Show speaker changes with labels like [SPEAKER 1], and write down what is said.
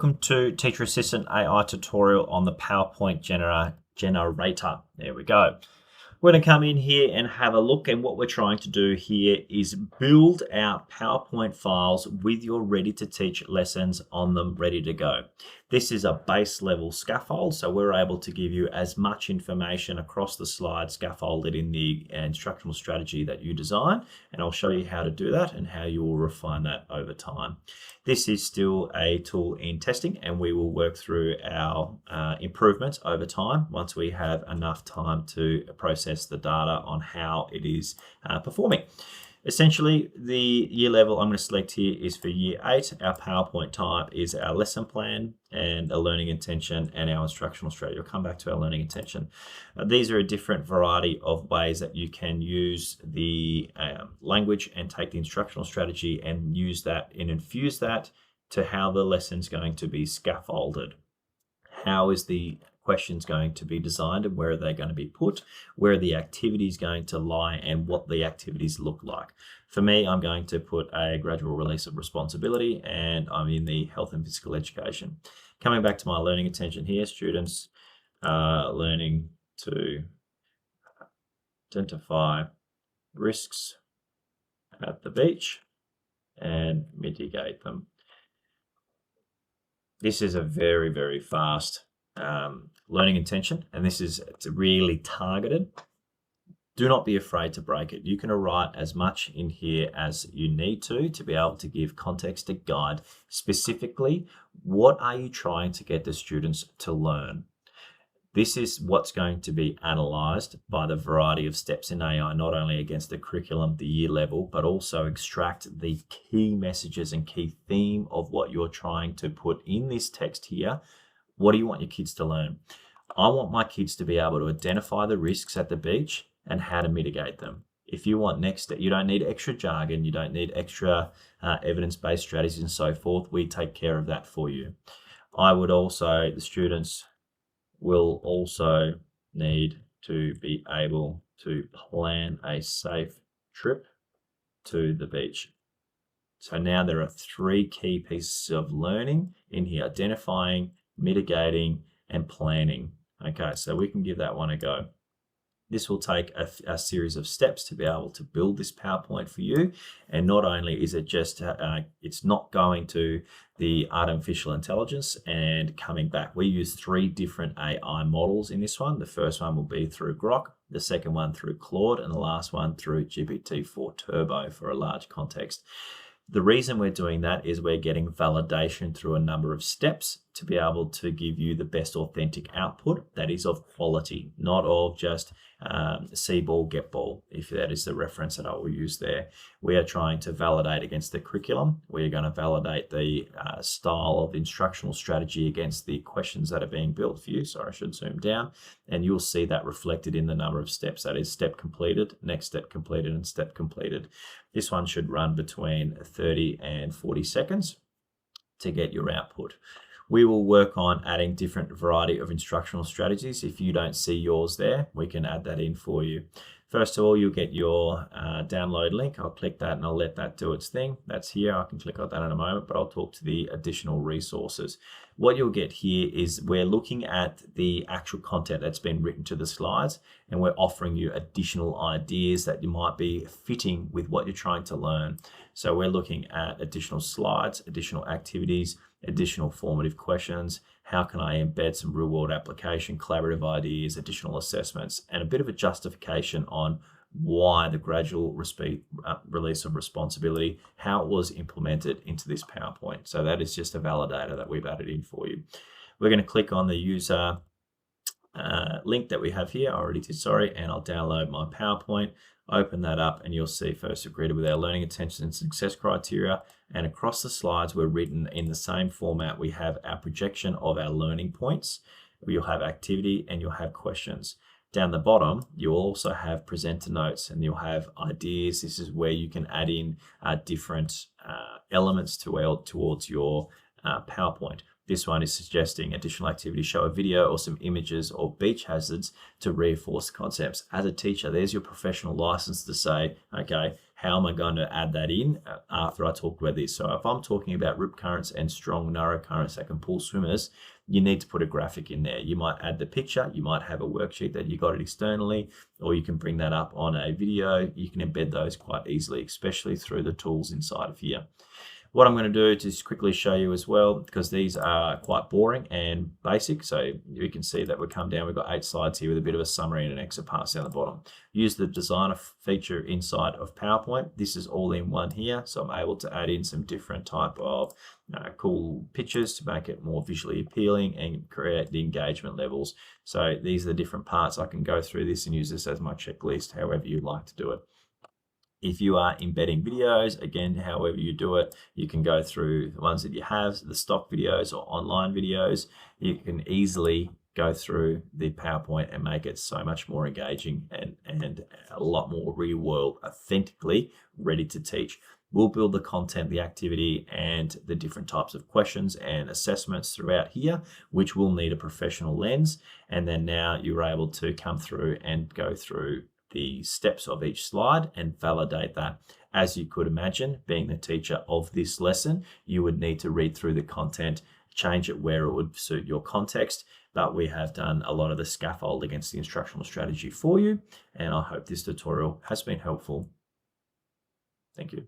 [SPEAKER 1] Welcome to Teacher Assistant AI tutorial on the PowerPoint generator. There we go. We're going to come in here and have a look, and what we're trying to do here is build out PowerPoint files with your ready to teach lessons on them ready to go. This is a base level scaffold, so we're able to give you as much information across the slide scaffolded in the instructional strategy that you design, and I'll show you how to do that and how you will refine that over time. This is still a tool in testing, and we will work through our improvements over time once we have enough time to process the data on how it is performing. Essentially, the year level I'm going to select here is for year 8. Our PowerPoint type is our lesson plan and a learning intention and our instructional strategy. I'll come back to our learning intention. These are a different variety of ways that you can use the language and take the instructional strategy and use that and infuse that to how the lesson's going to be scaffolded. How is the questions going to be designed and where are they going to be put, where are the activities going to lie, and what the activities look like. For me, I'm going to put a gradual release of responsibility, and I'm in the health and physical education. Coming back to my learning intention here, students learning to identify risks at the beach and mitigate them. This is a very, very fast learning intention, and it's really targeted. Do not be afraid to break it. You can write as much in here as you need to be able to give context to guide specifically what are you trying to get the students to learn. This is what's going to be analysed by the variety of steps in AI, not only against the curriculum, the year level, but also extract the key messages and key theme of what you're trying to put in this text here. What do you want your kids to learn? I want my kids to be able to identify the risks at the beach and how to mitigate them. If you want next step, you don't need extra jargon, you don't need extra evidence-based strategies and so forth. We take care of that for you. The students will also need to be able to plan a safe trip to the beach. So now there are 3 key pieces of learning in here: identifying, mitigating, and planning. Okay, so we can give that one a go. This will take a series of steps to be able to build this PowerPoint for you. And not only is it just, it's not going to the artificial intelligence and coming back. We use 3 different AI models in this one. The first one will be through Grok, the second one through Claude, and the last one through GPT-4 Turbo for a large context. The reason we're doing that is we're getting validation through a number of steps to be able to give you the best authentic output that is of quality, not of just see ball, get ball, if that is the reference that I will use there. We are trying to validate against the curriculum. We're going to validate the style of instructional strategy against the questions that are being built for you. Sorry, I should zoom down. And you'll see that reflected in the number of steps. That is step completed, next step completed, and step completed. This one should run between 30 and 40 seconds to get your output. We will work on adding different variety of instructional strategies. If you don't see yours there, we can add that in for you. First of all, you'll get your download link. I'll click that and I'll let that do its thing. That's here. I can click on that in a moment, but I'll talk to the additional resources. What you'll get here is we're looking at the actual content that's been written to the slides, and we're offering you additional ideas that you might be fitting with what you're trying to learn. So we're looking at additional slides, additional activities, additional formative questions. How can I embed some real world application, collaborative ideas, additional assessments, and a bit of a justification on why the gradual release of responsibility, how it was implemented into this PowerPoint. So that is just a validator that we've added in for you. We're going to click on the user link that we have here. I already did, sorry, and I'll download my PowerPoint. Open that up and you'll see first agreed with our learning intention and success criteria, and across the slides we're written in the same format. We have our projection of our learning points, you'll have activity, and you'll have questions. Down the bottom you'll also have presenter notes and you'll have ideas. This is where you can add in different elements towards your PowerPoint. This one is suggesting additional activities, show a video or some images or beach hazards to reinforce concepts. As a teacher, there's your professional license to say, okay, how am I going to add that in after I talk about this? So if I'm talking about rip currents and strong narrow currents that can pull swimmers, you need to put a graphic in there. You might add the picture, you might have a worksheet that you got it externally, or you can bring that up on a video. You can embed those quite easily, especially through the tools inside of here. What I'm going to do to just quickly show you as well, because these are quite boring and basic. So you can see that we come down, we've got 8 slides here with a bit of a summary and an exit pass down the bottom. Use the designer feature inside of PowerPoint. This is all in one here. So I'm able to add in some different type of cool pictures to make it more visually appealing and create the engagement levels. So these are the different parts. I can go through this and use this as my checklist, however you'd like to do it. If you are embedding videos, again, however you do it, you can go through the ones that you have, the stock videos or online videos. You can easily go through the PowerPoint and make it so much more engaging and a lot more real world, authentically ready to teach. We'll build the content, the activity, and the different types of questions and assessments throughout here, which will need a professional lens. And then now you're able to come through and go through the steps of each slide and validate that. As you could imagine, being the teacher of this lesson, you would need to read through the content, change it where it would suit your context. But we have done a lot of the scaffold against the instructional strategy for you. And I hope this tutorial has been helpful. Thank you.